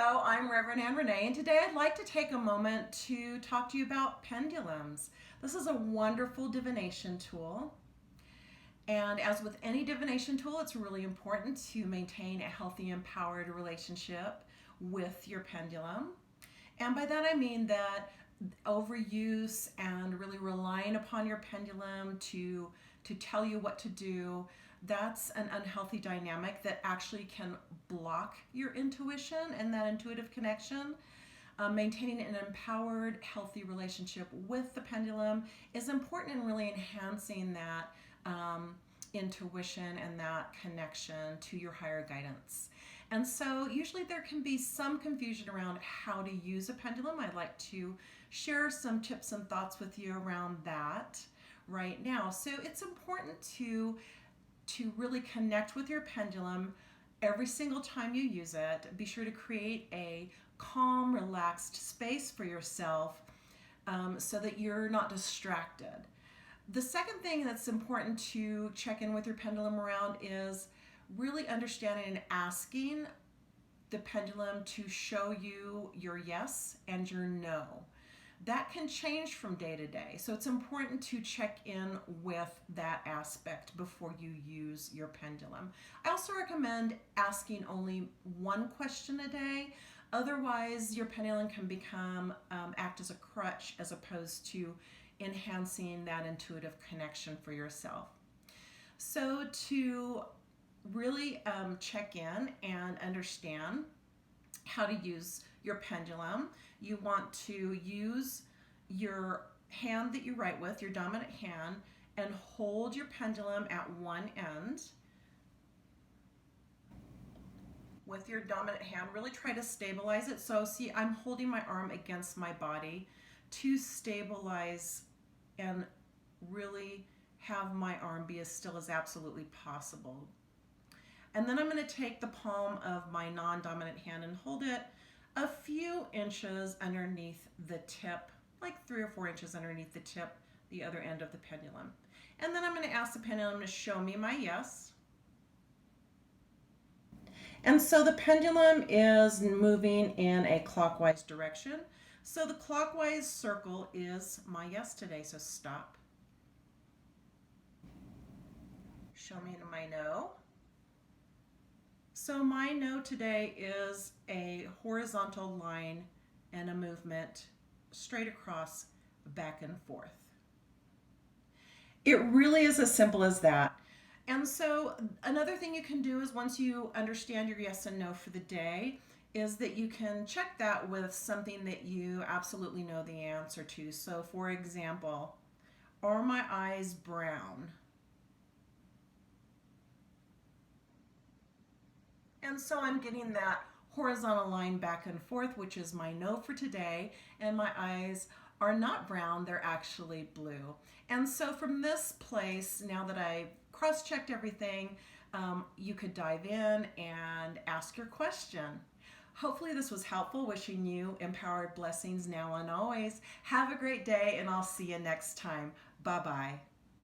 Hello, I'm Reverend Ann Renee, and today I'd like to take a moment to talk to you about pendulums. This is a wonderful divination tool, and as with any divination tool, it's really important to maintain a healthy, empowered relationship with your pendulum. And by that I mean that overuse and really relying upon your pendulum to tell you what to do, that's an unhealthy dynamic that actually can block your intuition and that intuitive connection. Maintaining an empowered, healthy relationship with the pendulum is important in really enhancing that intuition and that connection to your higher guidance. And so usually there can be some confusion around how to use a pendulum. I'd like to share some tips and thoughts with you around that right now. So it's important to really connect with your pendulum every single time you use it. Be sure to create a calm, relaxed space for yourself so that you're not distracted. The second thing that's important to check in with your pendulum around is really understanding and asking the pendulum to show you your yes and your no. That can change from day to day, so it's important to check in with that aspect before you use your pendulum. I also recommend asking only one question a day. Otherwise, your pendulum can act as a crutch as opposed to enhancing that intuitive connection for yourself. So to really check in and understand how to use your pendulum, you want to use your hand that you write with, your dominant hand, and hold your pendulum at one end. With your dominant hand, really try to stabilize it. So see, I'm holding my arm against my body to stabilize and really have my arm be as still as absolutely possible. And then I'm going to take the palm of my non-dominant hand and hold it a few inches underneath the tip, like 3 or 4 inches underneath the tip, the other end of the pendulum. And then I'm going to ask the pendulum to show me my yes. And so the pendulum is moving in a clockwise direction. So the clockwise circle is my yes today. So stop. Show me my no. So my no today is a horizontal line and a movement straight across, back and forth. It really is as simple as that. And so another thing you can do is once you understand your yes and no for the day, is that you can check that with something that you absolutely know the answer to. So for example, are my eyes brown? And so I'm getting that horizontal line back and forth, which is my no for today, and my eyes are not brown, they're actually blue. And so from this place, now that I've cross-checked everything, you could dive in and ask your question. Hopefully this was helpful. Wishing you empowered blessings now and always. Have a great day, and I'll see you next time. Bye-bye.